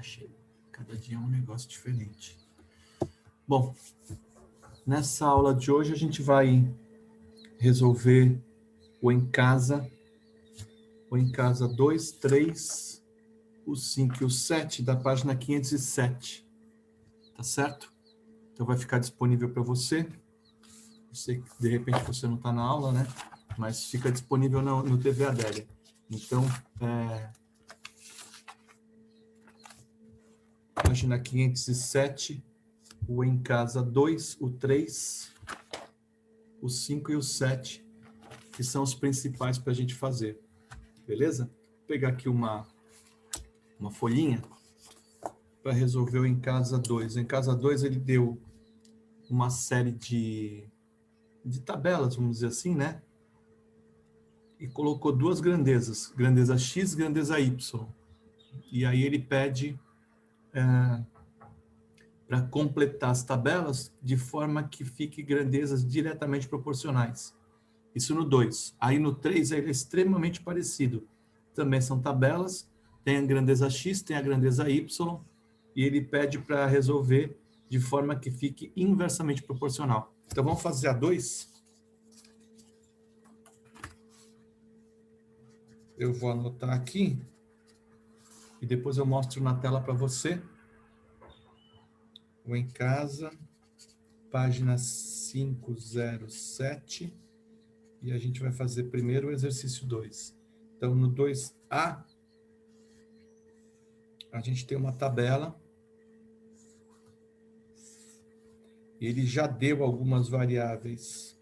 Achei. Cada dia é um negócio diferente. Bom, nessa aula de hoje a gente vai resolver o em casa 2, 3, o 5 e o 7 da página 507. Tá certo? Então vai ficar disponível para você. Eu sei que de repente você não está na aula, né? Mas fica disponível no TV Adélia. Então, página 507, o em casa 2, o 3, o 5 e o 7, que são os principais para a gente fazer. Beleza? Vou pegar aqui uma folhinha para resolver o em casa 2. O em casa 2 ele deu uma série de tabelas, vamos dizer assim, né? E colocou duas grandezas, grandeza X e grandeza Y. E aí ele pede para completar as tabelas de forma que fique grandezas diretamente proporcionais. Isso no 2. Aí no 3 ele é extremamente parecido. Também são tabelas, tem a grandeza X, tem a grandeza Y, e ele pede para resolver de forma que fique inversamente proporcional. Então vamos fazer a 2. Eu vou anotar aqui e depois eu mostro na tela para você. O em casa, página 507, e a gente vai fazer primeiro o exercício 2. Então, no 2A, a gente tem uma tabela, e ele já deu algumas variáveis,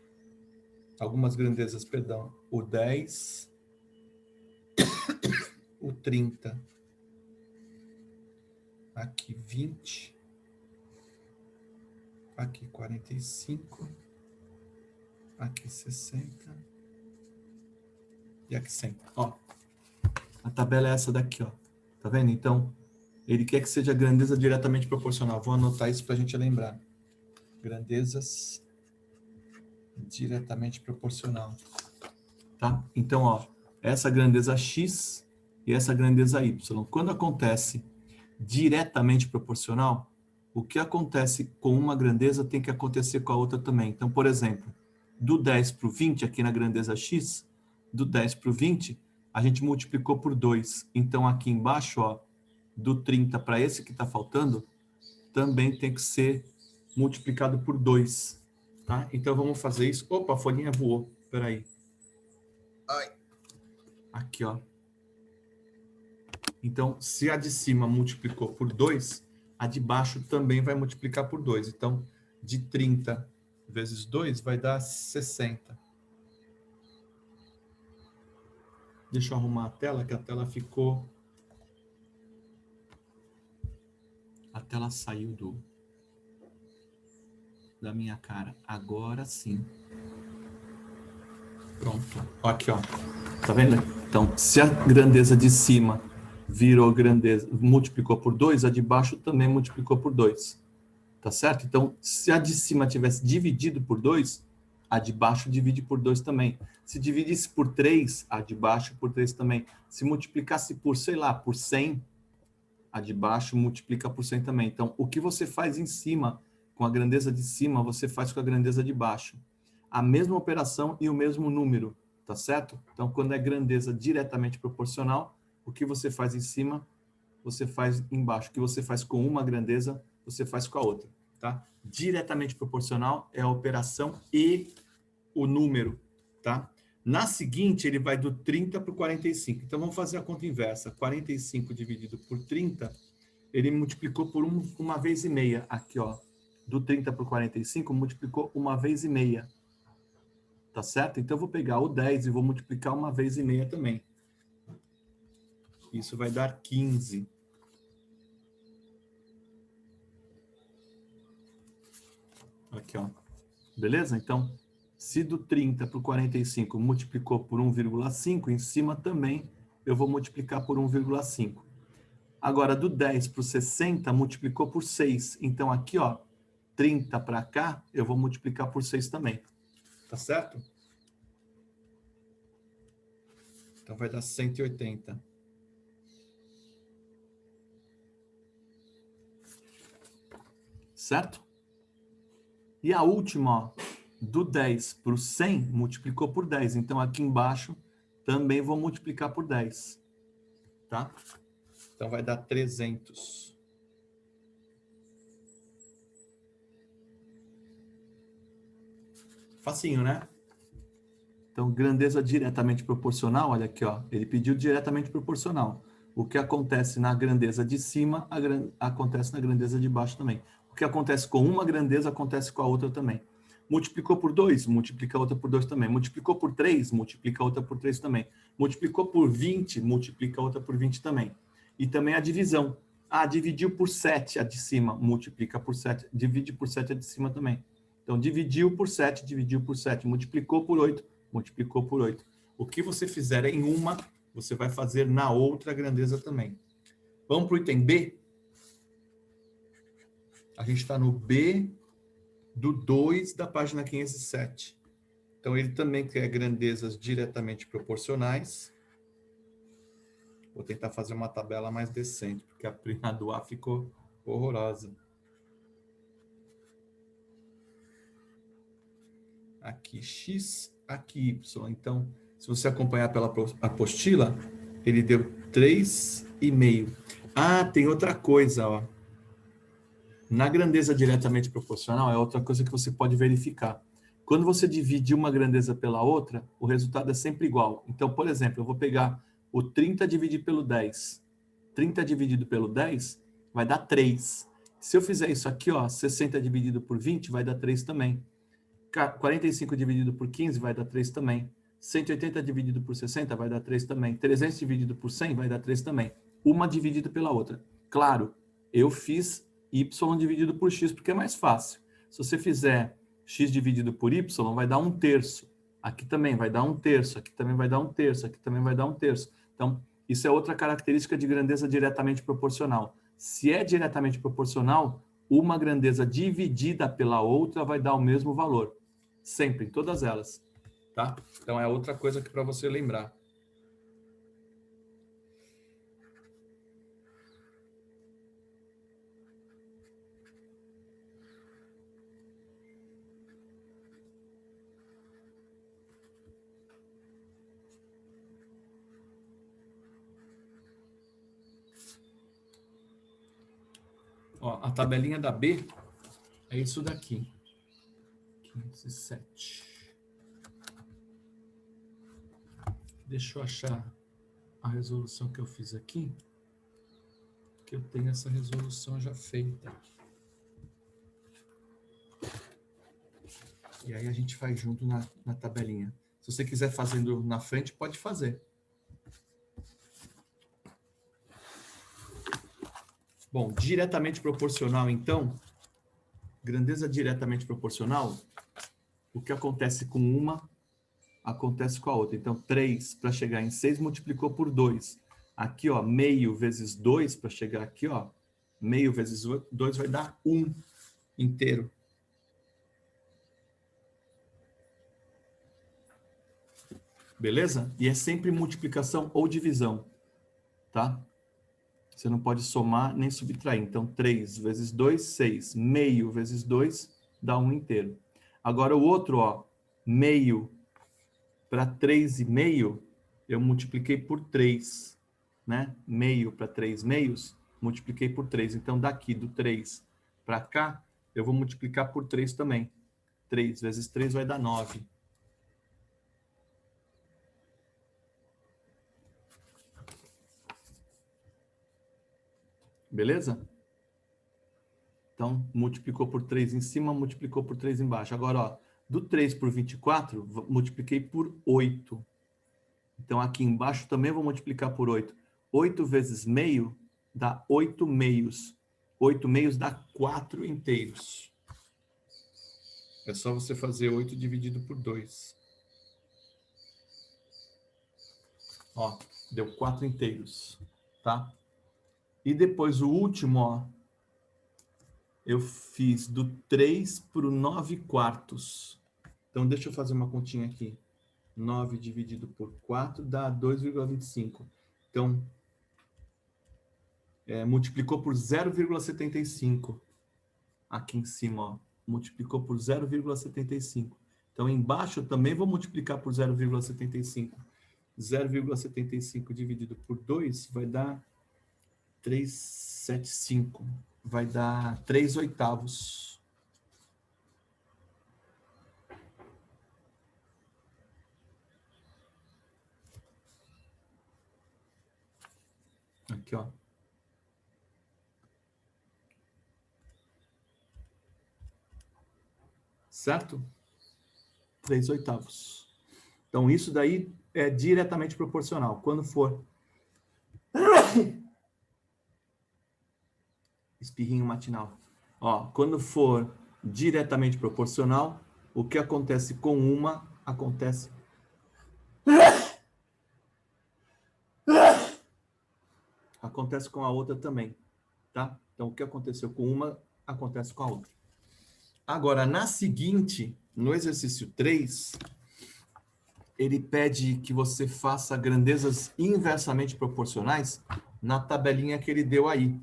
algumas grandezas, perdão, o 10, o 30, aqui 20, aqui 45, aqui 60 e aqui 100. Ó, a tabela é essa daqui, ó. Tá vendo? Então, ele quer que seja grandeza diretamente proporcional. Vou anotar isso para a gente lembrar. Grandezas diretamente proporcional. Tá? Então, ó, essa grandeza X e essa grandeza Y. Quando acontece diretamente proporcional, o que acontece com uma grandeza tem que acontecer com a outra também. Então, por exemplo, do 10 para o 20, aqui na grandeza X, do 10 para o 20, a gente multiplicou por 2. Então, aqui embaixo, ó, do 30 para esse que está faltando, também tem que ser multiplicado por 2. Tá? Então, vamos fazer isso. Opa, a folhinha voou. Espera aí. Ai. Aqui, ó. Então, se a de cima multiplicou por 2, a de baixo também vai multiplicar por 2. Então, de 30 vezes 2 vai dar 60. Deixa eu arrumar a tela, que a tela ficou... A tela saiu da minha cara. Agora sim. Pronto. Aqui, ó. Tá vendo? Então, se a grandeza de cima virou grandeza, multiplicou por 2, a de baixo também multiplicou por 2. Tá certo? Então, se a de cima tivesse dividido por 2, a de baixo divide por 2 também. Se dividisse por 3, a de baixo por 3 também. Se multiplicasse por, sei lá, por 100, a de baixo multiplica por 100 também. Então, o que você faz em cima, com a grandeza de cima, você faz com a grandeza de baixo. A mesma operação e o mesmo número, tá certo? Então, quando é grandeza diretamente proporcional, o que você faz em cima, você faz embaixo. O que você faz com uma grandeza, você faz com a outra, tá? Diretamente proporcional é a operação e o número, tá? Na seguinte, ele vai do 30 para o 45. Então, vamos fazer a conta inversa. 45 dividido por 30, ele multiplicou por uma vez e meia. Aqui, ó. Do 30 para o 45, multiplicou uma vez e meia. Tá certo? Então, eu vou pegar o 10 e vou multiplicar uma vez e meia também. Isso vai dar 15. Aqui, ó. Beleza? Então, se do 30 para o 45 multiplicou por 1,5, em cima também eu vou multiplicar por 1,5. Agora, do 10 para o 60, multiplicou por 6. Então, aqui, ó, 30 para cá, eu vou multiplicar por 6 também. Tá certo? Então, vai dar 180. certo? E a última, ó, do 10 para o 100, multiplicou por 10. Então, aqui embaixo, também vou multiplicar por 10. Tá? Então, vai dar 300. Facinho, né? Então, grandeza diretamente proporcional, olha aqui, ó, ele pediu diretamente proporcional. O que acontece na grandeza de cima, acontece na grandeza de baixo também. O que acontece com uma grandeza, acontece com a outra também. Multiplicou por 2, multiplica a outra por 2 também. Multiplicou por 3, multiplica a outra por 3 também. Multiplicou por 20, multiplica a outra por 20 também. E também a divisão. Ah, dividiu por 7 a de cima, multiplica por 7. Divide por 7 a de cima também. Então, dividiu por 7, multiplicou por 8, multiplicou por 8. O que você fizer em uma, você vai fazer na outra grandeza também. Vamos para o item B? A gente está no B do 2 da página 507. Então, ele também quer grandezas diretamente proporcionais. Vou tentar fazer uma tabela mais decente, porque a prima do A ficou horrorosa. Aqui X, aqui Y. Então, se você acompanhar pela apostila, ele deu 3,5. Ah, tem outra coisa, ó. Na grandeza diretamente proporcional, é outra coisa que você pode verificar. Quando você divide uma grandeza pela outra, o resultado é sempre igual. Então, por exemplo, eu vou pegar o 30 dividido pelo 10. 30 dividido pelo 10 vai dar 3. Se eu fizer isso aqui, ó, 60 dividido por 20 vai dar 3 também. 45 dividido por 15 vai dar 3 também. 180 dividido por 60 vai dar 3 também. 300 dividido por 100 vai dar 3 também. Uma dividida pela outra. Claro, eu fiz y dividido por x porque é mais fácil. Se você fizer x dividido por y, vai dar 1/3. Aqui também vai dar 1/3. Aqui também vai dar 1/3. Aqui também vai dar 1/3. Então, isso é outra característica de grandeza diretamente proporcional. Se é diretamente proporcional, uma grandeza dividida pela outra vai dar o mesmo valor. Sempre, em todas elas. Tá? Então, é outra coisa que para você lembrar. Ó, a tabelinha da B é isso daqui. 15,7. Deixa eu achar a resolução que eu fiz aqui, que eu tenho essa resolução já feita. E aí a gente faz junto na tabelinha. Se você quiser fazendo na frente, pode fazer. Bom, diretamente proporcional, então, grandeza diretamente proporcional, o que acontece com uma, acontece com a outra. Então, 3 para chegar em 6 multiplicou por 2. Aqui, ó, meio vezes 2 para chegar aqui, ó, meio vezes 2 vai dar 1 inteiro. Beleza? E é sempre multiplicação ou divisão, tá? Você não pode somar nem subtrair. Então, 3 vezes 2, 6. Meio vezes 2 dá 1 inteiro. Agora, o outro, ó, meio para 3,5, eu multipliquei por 3, né? Meio para 3 meios, multipliquei por 3. Então, daqui do 3 para cá, eu vou multiplicar por 3 também. 3 vezes 3 vai dar 9. Beleza? Então, multiplicou por 3 em cima, multiplicou por 3 embaixo. Agora, ó, do 3 por 24, multipliquei por 8. Então, aqui embaixo também vou multiplicar por 8. 8 vezes meio dá 8 meios. 8 meios dá 4 inteiros. É só você fazer 8 dividido por 2. Ó, deu 4 inteiros, tá? E depois o último, ó, eu fiz do 3 para o 9 quartos. Então, deixa eu fazer uma continha aqui. 9 dividido por 4 dá 2,25. Então, multiplicou por 0,75. Aqui em cima, ó, multiplicou por 0,75. Então, embaixo eu também vou multiplicar por 0,75. 0,75 dividido por 2 vai dar 375. Vai dar 3/8. Aqui, ó. Certo? 3/8. Então, isso daí é diretamente proporcional. Quando for... Espirrinho matinal. Ó, quando for diretamente proporcional, o que acontece com uma, acontece... acontece com a outra também, tá? Então, o que aconteceu com uma, acontece com a outra. Agora, na seguinte, no exercício 3, ele pede que você faça grandezas inversamente proporcionais na tabelinha que ele deu aí.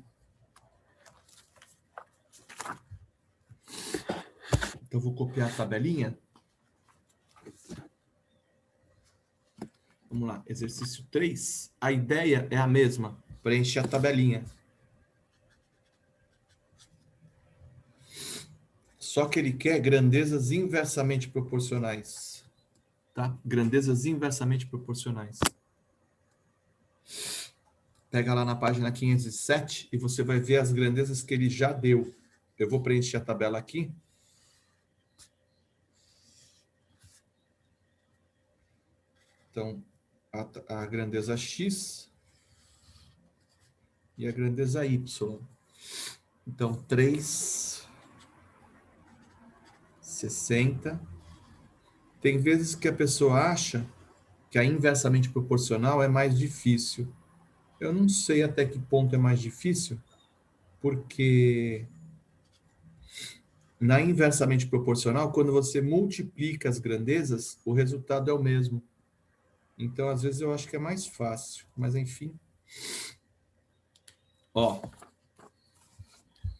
Então, eu vou copiar a tabelinha. Vamos lá, exercício 3. A ideia é a mesma, preencher a tabelinha. Só que ele quer grandezas inversamente proporcionais. Tá? Grandezas inversamente proporcionais. Pega lá na página 507 e você vai ver as grandezas que ele já deu. Eu vou preencher a tabela aqui. Então, a grandeza x e a grandeza y. Então, 3, 60. Tem vezes que a pessoa acha que a inversamente proporcional é mais difícil. Eu não sei até que ponto é mais difícil, porque na inversamente proporcional, quando você multiplica as grandezas, o resultado é o mesmo. Então, às vezes, eu acho que é mais fácil, mas enfim. Ó,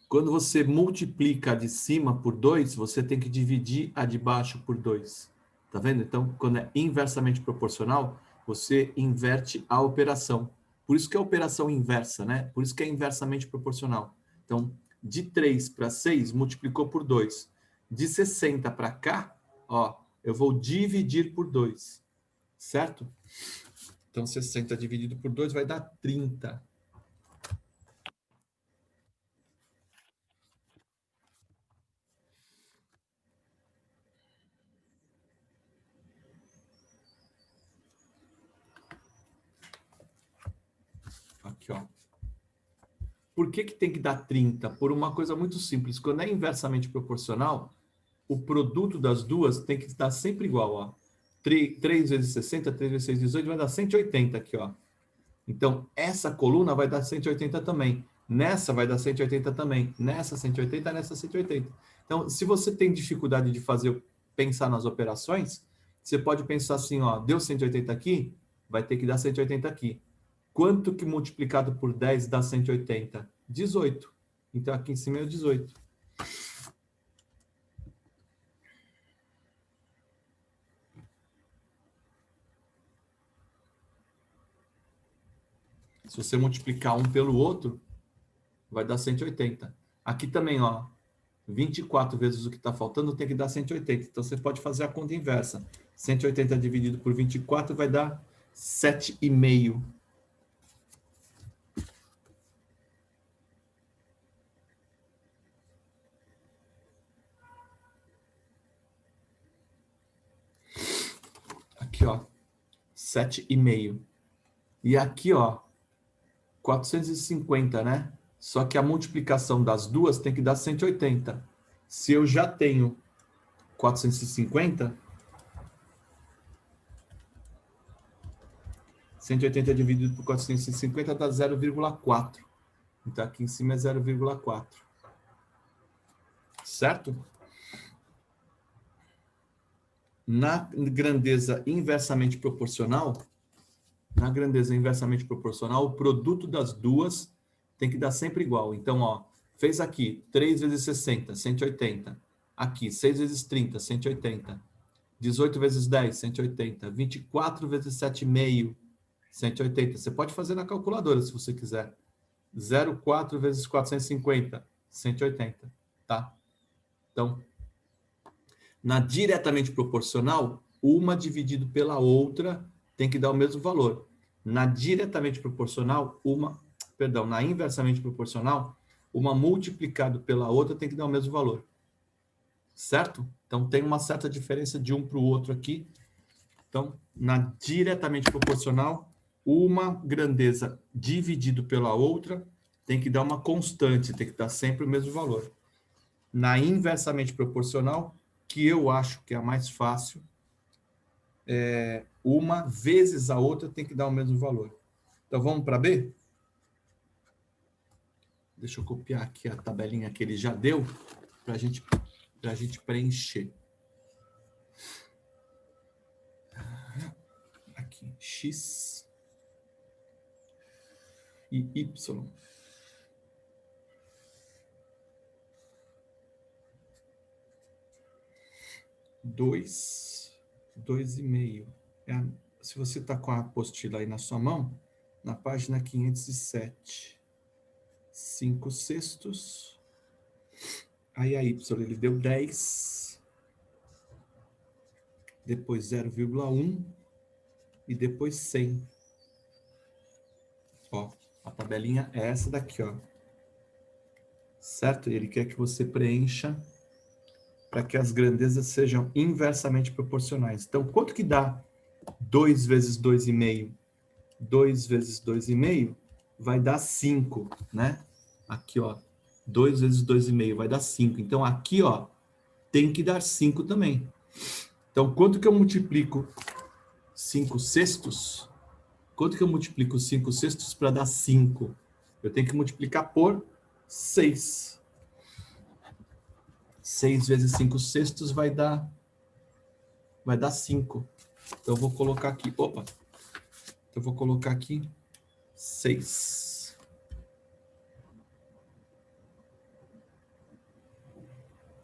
quando você multiplica a de cima por 2, você tem que dividir a de baixo por 2. Tá vendo? Então, quando é inversamente proporcional, você inverte a operação. Por isso que é operação inversa, né? Por isso que é inversamente proporcional. Então, de 3 para 6, multiplicou por 2. De 60 para cá, ó, eu vou dividir por 2. Certo? Então, 60 dividido por 2 vai dar 30. Aqui, ó. Por que tem que dar 30? Por uma coisa muito simples. Quando é inversamente proporcional, o produto das duas tem que dar sempre igual, ó. 3 vezes 60, 3 vezes 6, 18, vai dar 180 aqui, ó. Então, essa coluna vai dar 180 também. Nessa vai dar 180 também. Nessa 180, nessa 180. Então, se você tem dificuldade de pensar nas operações, você pode pensar assim, ó, deu 180 aqui, vai ter que dar 180 aqui. Quanto que multiplicado por 10 dá 180? 18. Então, aqui em cima é o 18. Se você multiplicar um pelo outro, vai dar 180. Aqui também, ó, 24 vezes o que está faltando tem que dar 180. Então, você pode fazer a conta inversa. 180 dividido por 24 vai dar 7,5. Aqui, ó, 7,5. E aqui, ó, 450, né? Só que a multiplicação das duas tem que dar 180. Se eu já tenho 450, 180 dividido por 450 dá 0,4. Então, aqui em cima é 0,4. Certo? Na grandeza inversamente proporcional, o produto das duas tem que dar sempre igual. Então, ó, Fez aqui 3 vezes 60, 180. Aqui, 6 vezes 30, 180. 18 vezes 10, 180. 24 vezes 7,5, 180. Você pode fazer na calculadora, se você quiser. 0,4 vezes 450, 180. Tá? Então, na diretamente proporcional, uma dividido pela outra tem que dar o mesmo valor. Na diretamente proporcional, na inversamente proporcional, uma multiplicado pela outra tem que dar o mesmo valor. Certo? Então, tem uma certa diferença de um para o outro aqui. Então, na diretamente proporcional, uma grandeza dividido pela outra tem que dar uma constante, tem que dar sempre o mesmo valor. Na inversamente proporcional, que eu acho que é a mais fácil, uma vezes a outra tem que dar o mesmo valor. Então, vamos para B? Deixa eu copiar aqui a tabelinha que ele já deu para a gente preencher. Aqui, X e Y. Dois e meio. Se você está com a apostila aí na sua mão, na página 507, 5/6. Aí a Y, ele deu 10, depois 0,1 e depois 100. Ó, a tabelinha é essa daqui, ó. Certo? Ele quer que você preencha para que as grandezas sejam inversamente proporcionais. Então, quanto que dá 2 vezes 2,5? 2 vezes 2,5 vai dar 5, né? Aqui, ó, 2 vezes 2,5 vai dar 5. Então, aqui, ó, tem que dar 5 também. Então, quanto que eu multiplico 5/6? Quanto que eu multiplico 5/6 para dar 5? Eu tenho que multiplicar por 6. 6 vezes 5/6 vai dar 5. Então, eu vou colocar aqui, eu vou colocar aqui 6.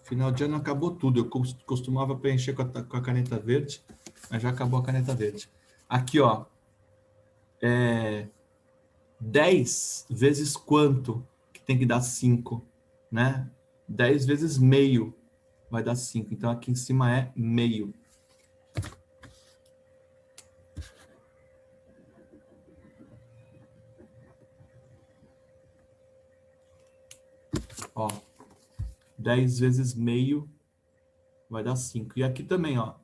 Final de ano acabou tudo. Eu costumava preencher com a caneta verde, mas já acabou a caneta verde. Aqui, ó. 10 vezes quanto que tem que dar 5, né? 10 vezes meio vai dar 5. Então, aqui em cima é meio. Ó. 10 vezes meio vai dar 5. E aqui também, ó.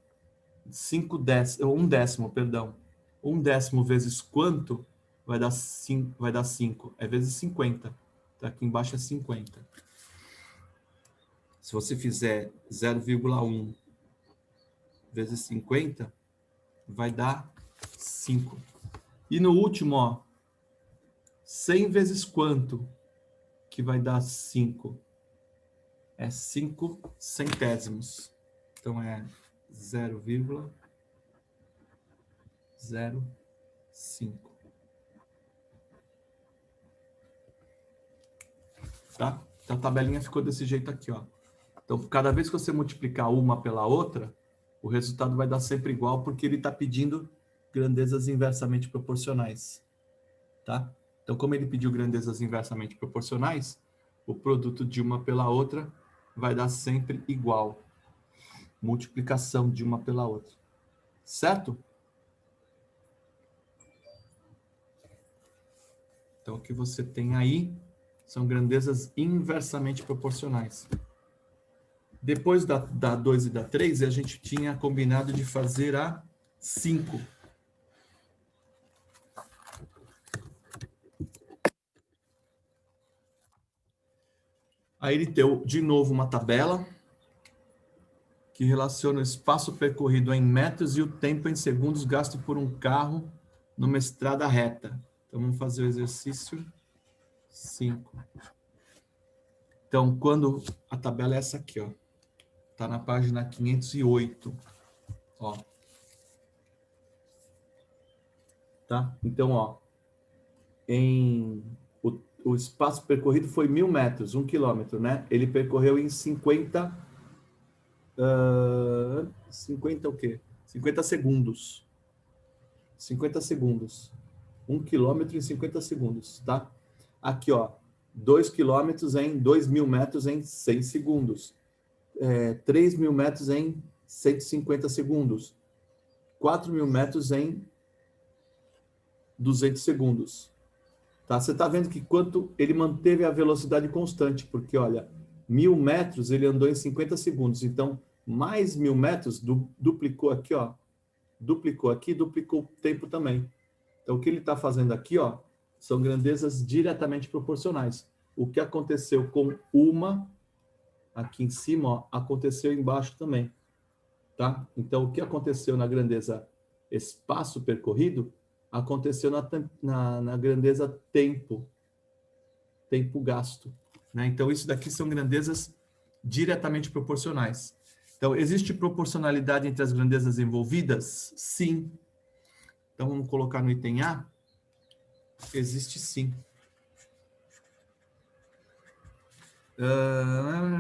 1 décimo, perdão. 1 décimo vezes quanto vai dar 5, é vezes 50. Então, aqui embaixo é 50. Se você fizer 0,1 vezes 50, vai dar 5. E no último, ó, 100 vezes quanto que vai dar 5? É 5 centésimos. Então, é 0,05. Tá? Então, a tabelinha ficou desse jeito aqui, ó. Então, cada vez que você multiplicar uma pela outra, o resultado vai dar sempre igual, porque ele está pedindo grandezas inversamente proporcionais. Tá? Então, como ele pediu grandezas inversamente proporcionais, o produto de uma pela outra vai dar sempre igual. Multiplicação de uma pela outra. Certo? Então, o que você tem aí são grandezas inversamente proporcionais. Depois da 2 e da 3, a gente tinha combinado de fazer a 5. Aí ele deu, de novo, uma tabela que relaciona o espaço percorrido em metros e o tempo em segundos gasto por um carro numa estrada reta. Então, vamos fazer o exercício 5. Então, quando a tabela é essa aqui, ó. Está na página 508. Ó. Tá? Então, ó. o espaço percorrido foi 1.000 metros, 1 quilômetro, né? Ele percorreu em 50 o quê? 50 segundos. 50 segundos. 1 quilômetro em 50 segundos, tá? Aqui, ó, 2 quilômetros em 2.000 metros em 100 segundos. 3.000 metros em 150 segundos. 4.000 metros em 200 segundos. Tá? Você está vendo que quanto ele manteve a velocidade constante, porque, olha, 1.000 metros ele andou em 50 segundos. Então, mais 1.000 metros, duplicou aqui, ó. Duplicou aqui, duplicou o tempo também. Então, o que ele está fazendo aqui, ó, são grandezas diretamente proporcionais. O que aconteceu com uma, aqui em cima, ó, aconteceu embaixo também. Tá? Então, o que aconteceu na grandeza espaço percorrido, aconteceu na grandeza tempo gasto. Né? Então, isso daqui são grandezas diretamente proporcionais. Então, existe proporcionalidade entre as grandezas envolvidas? Sim. Então, vamos colocar no item A. Existe sim.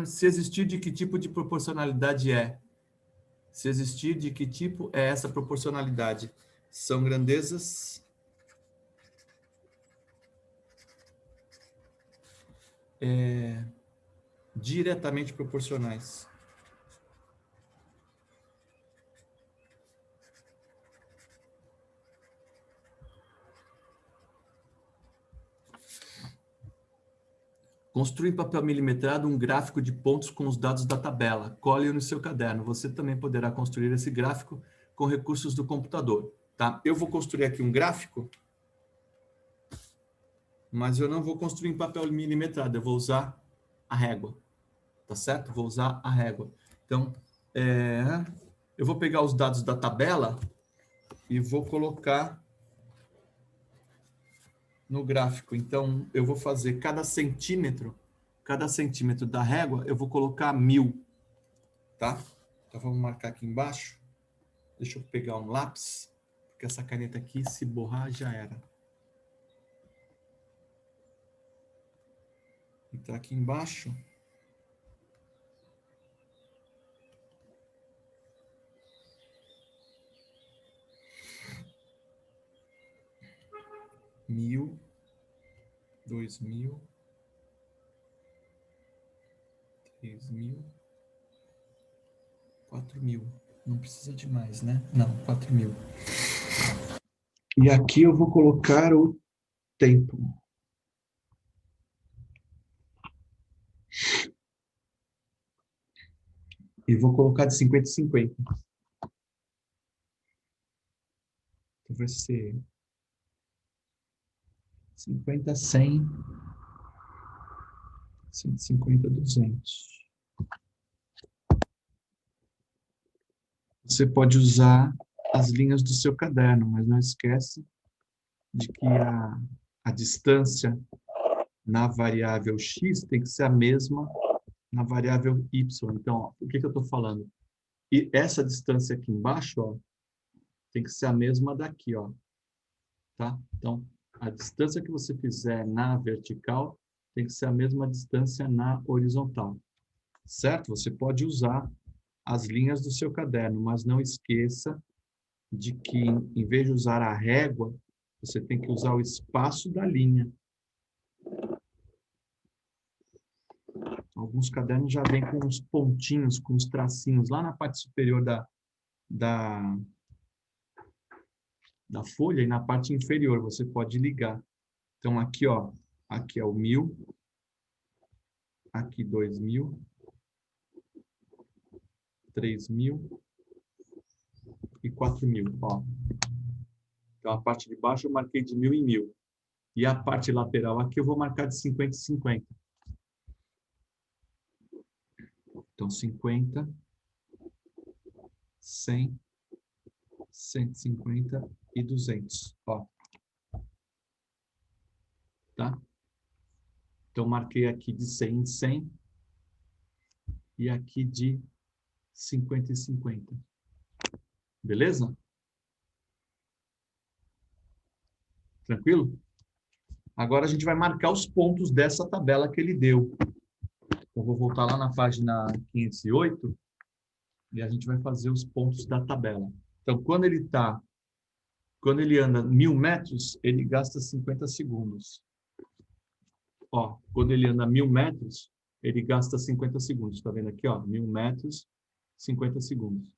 Se existir, de que tipo de proporcionalidade é? Se existir, de que tipo é essa proporcionalidade? São grandezas diretamente proporcionais. Construir em papel milimetrado um gráfico de pontos com os dados da tabela. Cole-o no seu caderno. Você também poderá construir esse gráfico com recursos do computador. Tá? Eu vou construir aqui um gráfico, mas eu não vou construir em papel milimetrado. Eu vou usar a régua. Tá certo? Vou usar a régua. Então, eu vou pegar os dados da tabela e vou colocar no gráfico. Então, eu vou fazer cada centímetro da régua, eu vou colocar 1.000, tá? Então, vamos marcar aqui embaixo. Deixa eu pegar um lápis, porque essa caneta aqui, se borrar, já era. Então, aqui embaixo. Mil, 2.000, 3.000, 4.000. Não precisa de mais, né? Não, 4.000. E aqui eu vou colocar o tempo. E vou colocar de 50 em 50. Então vai ser 50, 100, 150, 200. Você pode usar as linhas do seu caderno, mas não esquece de que a distância na variável x tem que ser a mesma na variável y. Então, ó, o que eu estou falando? E essa distância aqui embaixo, ó, tem que ser a mesma daqui, ó, tá? Então, a distância que você fizer na vertical tem que ser a mesma distância na horizontal, certo? Você pode usar as linhas do seu caderno, mas não esqueça de que, em vez de usar a régua, você tem que usar o espaço da linha. Alguns cadernos já vêm com uns pontinhos, com uns tracinhos lá na parte superior da folha e na parte inferior você pode ligar. Então, aqui, ó, aqui é o 1.000, aqui 2.000, 3.000 e 4.000, ó. Então, a parte de baixo eu marquei de 1.000 em 1.000. E a parte lateral aqui eu vou marcar de 50 em 50. Então, 50, 100, 150 e 200, ó. Tá? Então, marquei aqui de 100 em 100 e aqui de 50 em 50. Beleza? Tranquilo? Agora a gente vai marcar os pontos dessa tabela que ele deu. Eu vou voltar lá na página 508 e a gente vai fazer os pontos da tabela. Então, quando ele anda 1.000 metros, ele gasta 50 segundos. Ó, quando ele anda 1.000 metros, ele gasta 50 segundos. Tá vendo aqui, ó? 1.000 metros, 50 segundos.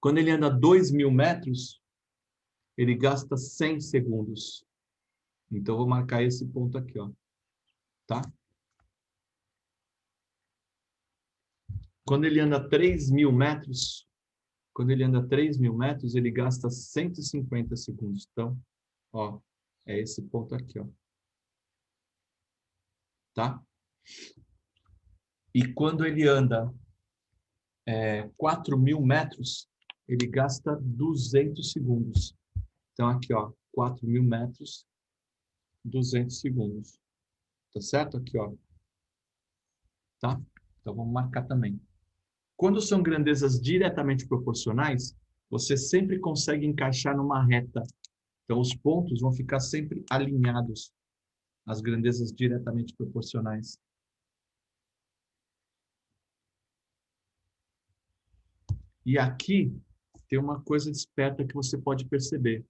Quando ele anda 2.000 metros, ele gasta 100 segundos. Então, eu vou marcar esse ponto aqui, ó. Tá? Quando ele anda 3.000 metros, ele gasta 150 segundos. Então, ó, é esse ponto aqui, ó. Tá? E quando ele anda 4.000 metros, ele gasta 200 segundos. Então, aqui, ó, 4.000 metros, 200 segundos. Tá certo? Aqui, ó. Tá? Então, vamos marcar também. Quando são grandezas diretamente proporcionais, você sempre consegue encaixar numa reta. Então, os pontos vão ficar sempre alinhados às grandezas diretamente proporcionais. E aqui tem uma coisa esperta que você pode perceber.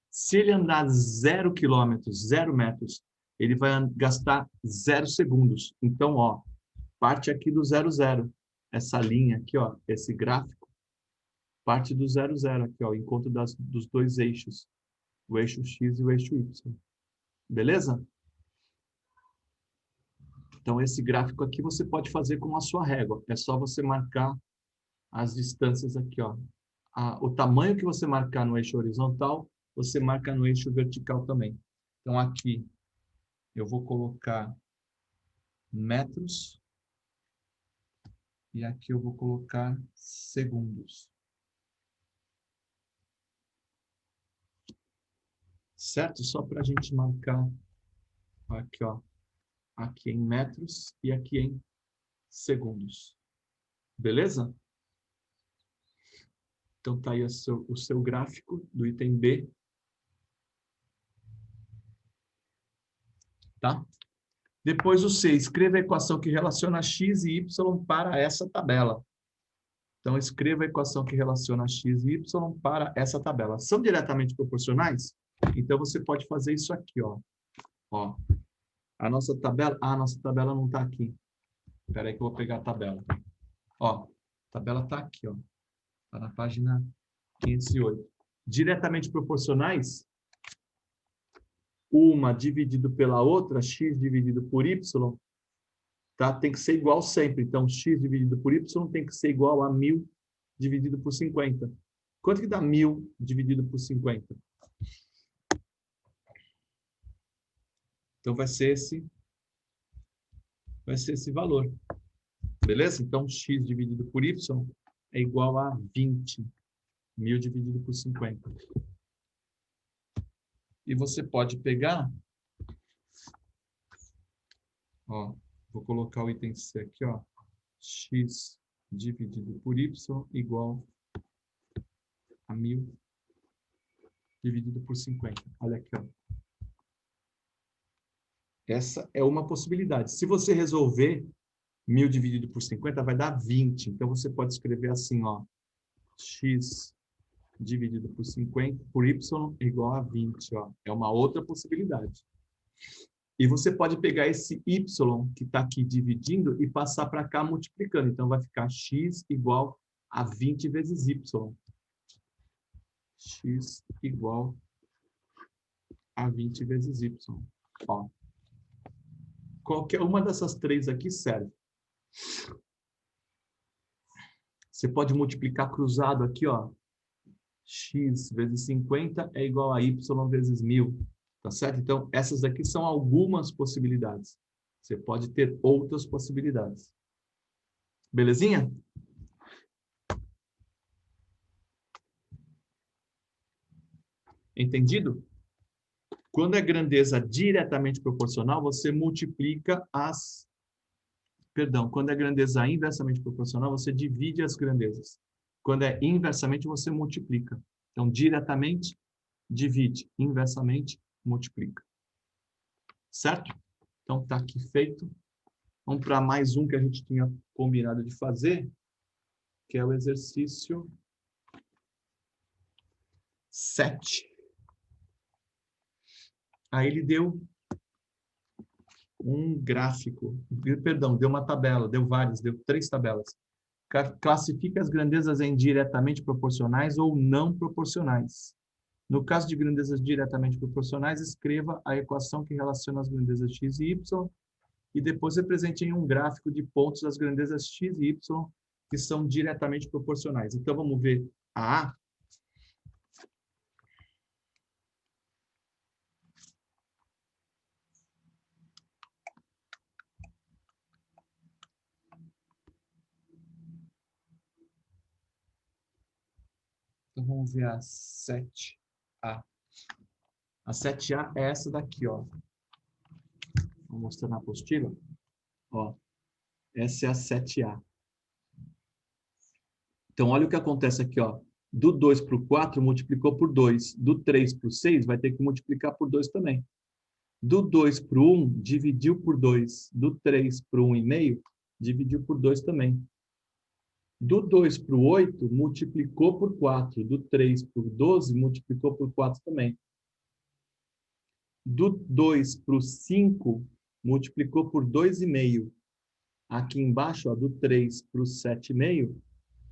Se ele andar 0 quilômetros, 0 metros, ele vai gastar 0 segundos. Então, ó, parte aqui do 0, 0. Essa linha aqui, ó, esse gráfico, parte do 0, 0 aqui, ó, o encontro dos dois eixos. O eixo X e o eixo Y. Beleza? Então, esse gráfico aqui você pode fazer com a sua régua. É só você marcar as distâncias aqui, ó. O tamanho que você marcar no eixo horizontal, você marca no eixo vertical também. Então, aqui eu vou colocar metros e aqui eu vou colocar segundos. Certo? Só para a gente marcar aqui, ó. Aqui em metros e aqui em segundos. Beleza? Então, tá aí o seu gráfico do item B. Tá? Depois o C, escreva a equação que relaciona x e y para essa tabela. Então, escreva a equação que relaciona x e y para essa tabela. São diretamente proporcionais? Então, você pode fazer isso aqui, ó. Ó. A nossa tabela não está aqui. Espera aí que eu vou pegar a tabela. Ó, a tabela está aqui, ó. Está na página 508. Diretamente proporcionais, uma dividido pela outra, x dividido por y, tá? Tem que ser igual sempre. Então, x dividido por y tem que ser igual a 1.000 dividido por 50. Quanto que dá 1.000 dividido por 50? Então, vai ser esse valor. Beleza? Então, x dividido por y é igual a 20. 1.000 dividido por 50. E você pode pegar... Ó, vou colocar o item C aqui, ó. X dividido por y igual a 1.000 dividido por 50. Olha aqui, ó. Essa é uma possibilidade. Se você resolver 1.000 dividido por 50, vai dar 20. Então, você pode escrever assim, ó. X dividido por 50, por y igual a 20, ó. É uma outra possibilidade. E você pode pegar esse y que está aqui dividindo e passar para cá multiplicando. Então, vai ficar x igual a 20 vezes y. X igual a 20 vezes y. Ó. Qualquer uma dessas três aqui serve. Você pode multiplicar cruzado aqui, ó. X vezes 50 é igual a y vezes 1.000. Tá certo? Então, essas aqui são algumas possibilidades. Você pode ter outras possibilidades. Belezinha? Entendido? Quando é grandeza diretamente proporcional, você multiplica as... Perdão, quando é grandeza inversamente proporcional, você divide as grandezas. Quando é inversamente, você multiplica. Então, diretamente, divide. Inversamente, multiplica. Certo? Então, está aqui feito. Vamos para mais um que a gente tinha combinado de fazer, que é o exercício 7. Aí ele deu um gráfico, perdão, deu uma tabela, deu várias, deu 3 tabelas. Classifica as grandezas em diretamente proporcionais ou não proporcionais. No caso de grandezas diretamente proporcionais, escreva a equação que relaciona as grandezas x e y e depois represente em um gráfico de pontos as grandezas x e y que são diretamente proporcionais. Então, vamos ver a A. Então, vamos ver a 7A. A 7A é essa daqui, ó. Vou mostrar na apostila. Ó, essa é a 7A. Então, olha o que acontece aqui, ó. Do 2 para o 4, multiplicou por 2. Do 3 para o 6, vai ter que multiplicar por 2 também. Do 2 para o 1, dividiu por 2. Do 3 para o 1,5, dividiu por 2 também. Do 2 para o 8, multiplicou por 4. Do 3 para o 12, multiplicou por 4 também. Do 2 para o 5, multiplicou por 2,5. Aqui embaixo, ó, do 3 para o 7,5,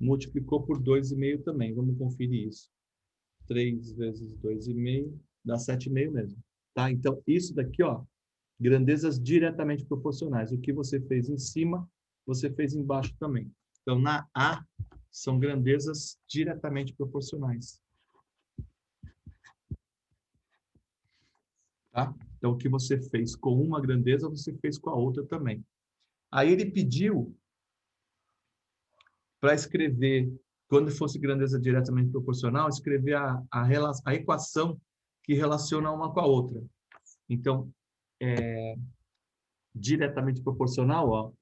multiplicou por 2,5 também. Vamos conferir isso. 3 vezes 2,5 dá 7,5 mesmo. Tá? Então, isso daqui, ó, grandezas diretamente proporcionais. O que você fez em cima, você fez embaixo também. Então, na A, são grandezas diretamente proporcionais. Tá? Então, o que você fez com uma grandeza, você fez com a outra também. Aí ele pediu para escrever, quando fosse grandeza diretamente proporcional, escrever a equação que relaciona uma com a outra. Então, diretamente proporcional, ó,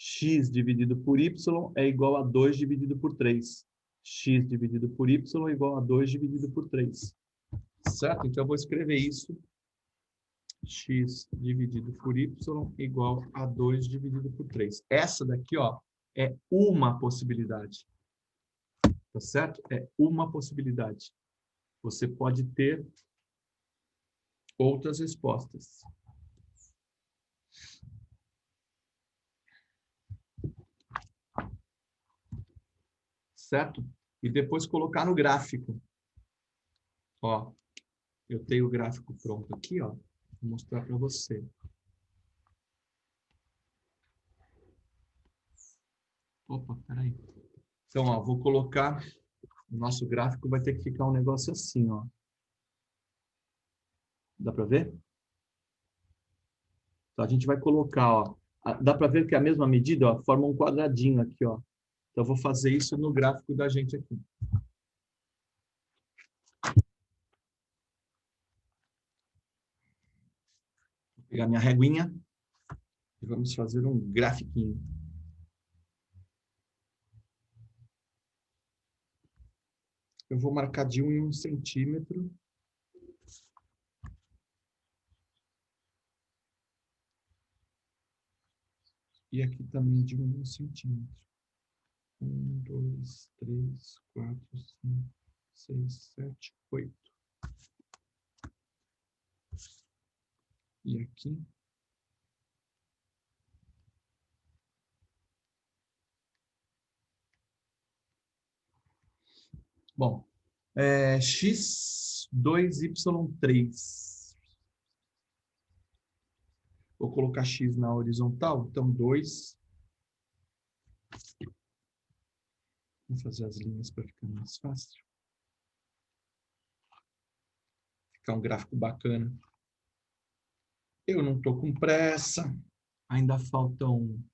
x dividido por y é igual a 2 dividido por 3. X dividido por y é igual a 2 dividido por 3. Certo? Então, eu vou escrever isso. X dividido por y igual a 2 dividido por 3. Essa daqui, ó, é uma possibilidade. Tá certo? É uma possibilidade. Você pode ter outras respostas. Certo? E depois colocar no gráfico. Ó, eu tenho o gráfico pronto aqui, ó. Vou mostrar para você. Opa, peraí. Então, ó, vou colocar... O nosso gráfico vai ter que ficar um negócio assim, ó. Dá para ver? Então, a gente vai colocar, ó. Dá para ver que é a mesma medida, ó, forma um quadradinho aqui, ó. Então, eu vou fazer isso no gráfico da gente aqui. Vou pegar minha reguinha e vamos fazer um grafiquinho. Eu vou marcar de 1 em 1 centímetro. E aqui também de 1 em 1 centímetro. 1, 2, 3, 4, 5, 6, 7, 8. E aqui. Bom, x2y3. Vou colocar x na horizontal, então 2. Vou fazer as linhas para ficar mais fácil. Ficar um gráfico bacana. Eu não estou com pressa. Ainda faltam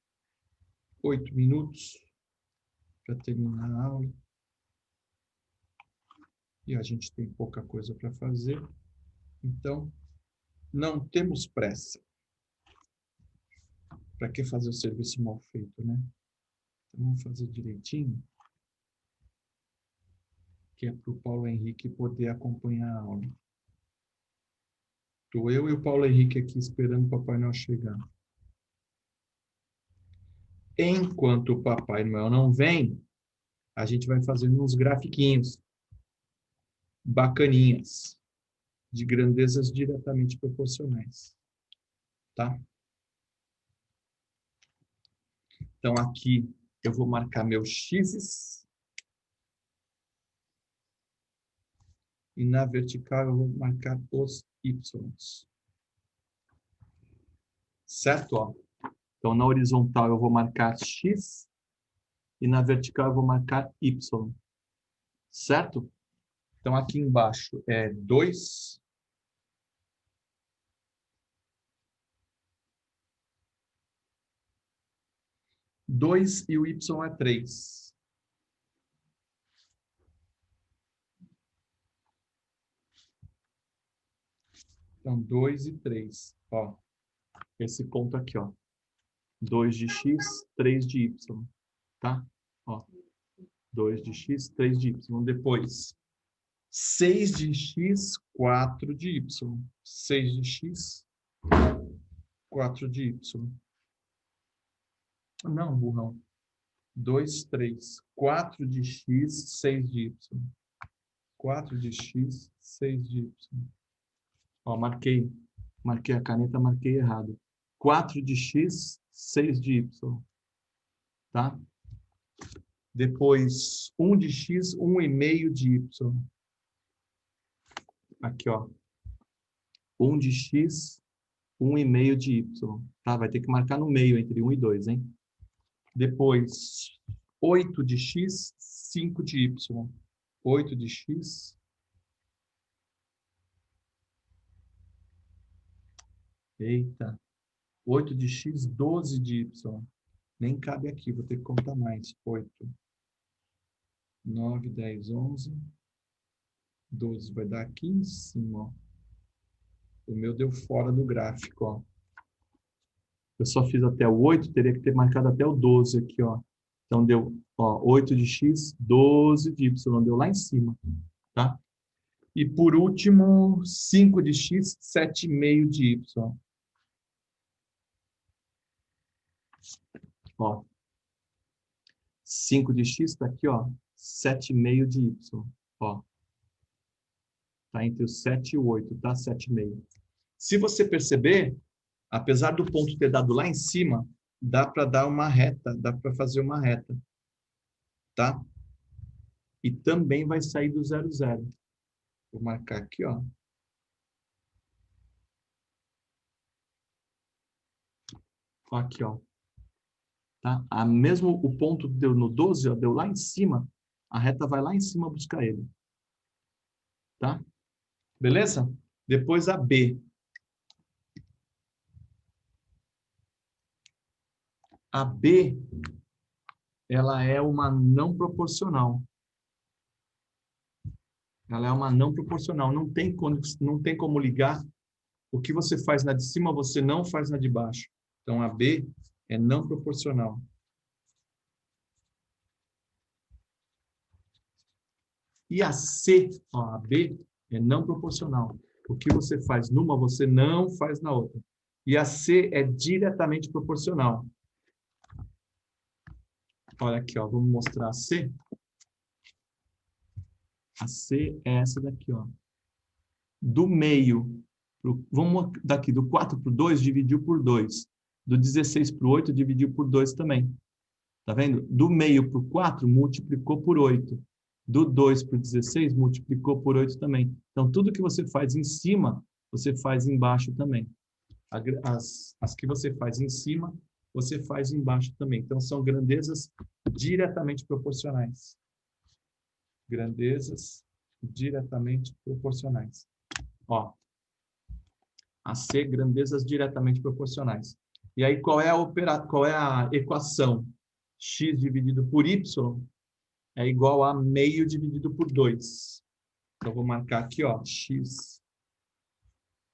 8 minutos para terminar a aula. E a gente tem pouca coisa para fazer. Então, não temos pressa. Para que fazer o serviço mal feito, né? Então, vamos fazer direitinho. Que é para o Paulo Henrique poder acompanhar a aula. Estou eu e o Paulo Henrique aqui esperando o Papai Noel chegar. Enquanto o Papai Noel não vem, a gente vai fazendo uns grafiquinhos bacaninhas, de grandezas diretamente proporcionais. Tá? Então, aqui eu vou marcar meus x's. E na vertical eu vou marcar os y's. Certo? Ó. Então, na horizontal eu vou marcar x. E na vertical eu vou marcar y. Certo? Então, aqui embaixo é 2. E o y é 3. Então, 2 e 3. Ó, esse ponto aqui, ó. 2 de x, 3 de y. Tá? Ó, 2 de x, 3 de y. Depois, 6 de x, 4 de y. 6 de x, 4 de y. Não, burrão. 2, 3. 4 de x, 6 de y. 4 de x, 6 de y. Ó, marquei. Marquei a caneta, marquei errado. 4 de x, 6 de y. Tá? Depois, 1 de x, 1,5 de y. Aqui, ó. 1 de x, 1,5 de y. Tá? Vai ter que marcar no meio, entre 1 e 2, hein? Depois, 8 de x, 5 de y. 8 de x. Eita. 8 de x, 12 de y. Nem cabe aqui, vou ter que contar mais. 8, 9, 10, 11, 12. Vai dar aqui em cima, ó. O meu deu fora do gráfico, ó. Eu só fiz até o 8, teria que ter marcado até o 12 aqui, ó. Então, deu, ó, 8 de x, 12 de y. Deu lá em cima, tá? E, por último, 5 de x, 7,5 de y. Ó. 5 de x está aqui, ó. 7,5 de y. Ó. Tá entre o 7 e o 8, tá? 7,5. Se você perceber, apesar do ponto ter dado lá em cima, dá para dar uma reta, dá para fazer uma reta, tá? E também vai sair do 0, 0. Vou marcar aqui, ó. Ó aqui, ó. Tá? Mesmo o ponto deu no 12, ó, deu lá em cima, a reta vai lá em cima buscar ele. Tá? Beleza? Depois a B. A B, ela é uma não proporcional. Ela é uma não proporcional. Não tem como ligar. O que você faz na de cima, você não faz na de baixo. Então, a B é não proporcional. E a C, ó, a B, é não proporcional. O que você faz numa, você não faz na outra. E a C é diretamente proporcional. Olha aqui, ó, vamos mostrar a C. A C é essa daqui, ó. Do meio, vamos daqui, do 4 para o 2, dividiu por 2. Do 16 para o 8, dividiu por 2 também. Tá vendo? Do meio para o 4, multiplicou por 8. Do 2 para o 16, multiplicou por 8 também. Então, tudo que você faz em cima, você faz embaixo também. As que você faz em cima, você faz embaixo também. Então, são grandezas diretamente proporcionais. Grandezas diretamente proporcionais. Ó, a C, grandezas diretamente proporcionais. E aí, qual é a equação? X dividido por Y é igual a meio dividido por 2. Então, vou marcar aqui, ó, X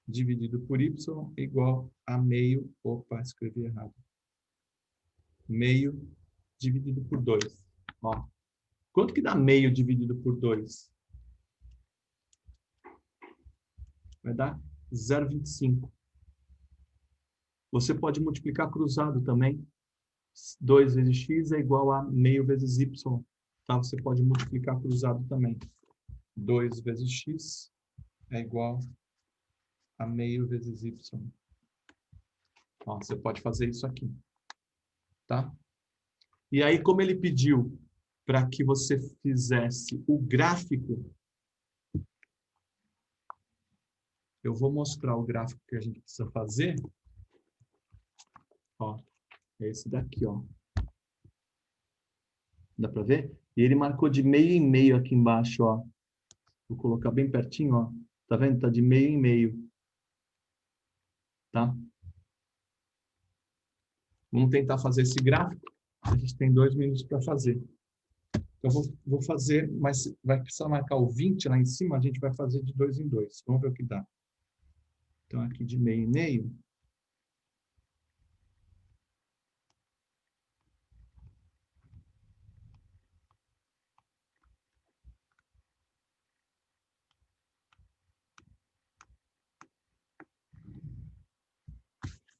dividido por Y é igual a meio... Opa, escrevi errado. Meio dividido por 2. Ó, quanto que dá meio dividido por 2? Vai dar 0,25. Você pode multiplicar cruzado também. 2 vezes x é igual a meio vezes y. Tá? Você pode multiplicar cruzado também. 2 vezes x é igual a meio vezes y. Ó, você pode fazer isso aqui. Tá? E aí, como ele pediu para que você fizesse o gráfico, eu vou mostrar o gráfico que a gente precisa fazer. Ó, é esse daqui, ó. Dá para ver? E ele marcou de meio em meio aqui embaixo, ó. Vou colocar bem pertinho, ó. Tá vendo? Tá de meio em meio. Tá? Vamos tentar fazer esse gráfico. A gente tem 2 minutos para fazer. Então, vou fazer, mas vai precisar marcar o 20 lá em cima, a gente vai fazer de 2 em 2. Vamos ver o que dá. Então, aqui de meio em meio.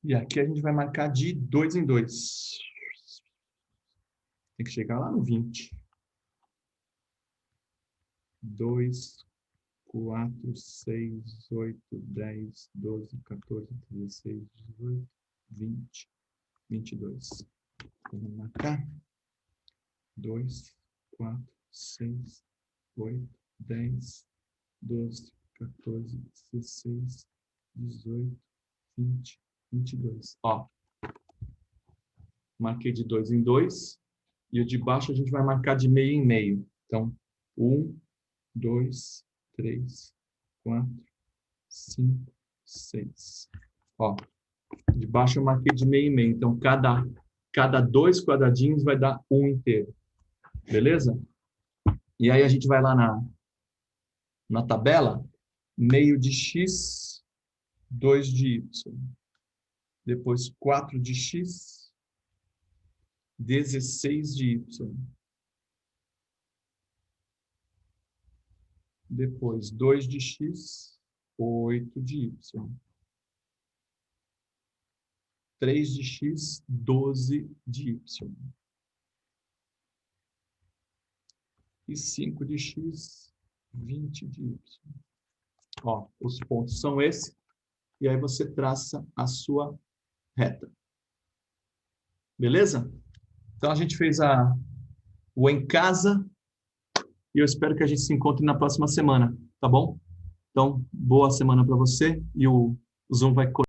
E aqui a gente vai marcar de 2 em 2. Tem que chegar lá no 20. 2, 4, 6, 8, 10, 12, 14, 16, 18, 20, 22. Então, vamos marcar. 2, 4, 6, 8, 10, 12, 14, 16, 18, 20, 22. Ó, marquei de 2 em 2. E o de baixo a gente vai marcar de meio em meio. Então, 1, 2, 3, 4, 5, 6. Ó, de baixo eu marquei de meio em meio. Então, cada 2 quadradinhos vai dar 1 inteiro. Beleza? E aí a gente vai lá na tabela, meio de x, 2 de y. Depois 4 de x, 16 de y. Depois 2 de x, 8 de y. 3 de x, 12 de y. E 5 de x, 20 de y. Ó, os pontos são esses. E aí você traça a sua reta. Beleza? Então a gente fez o em casa. E eu espero que a gente se encontre na próxima semana. Tá bom? Então, boa semana para você. E o Zoom vai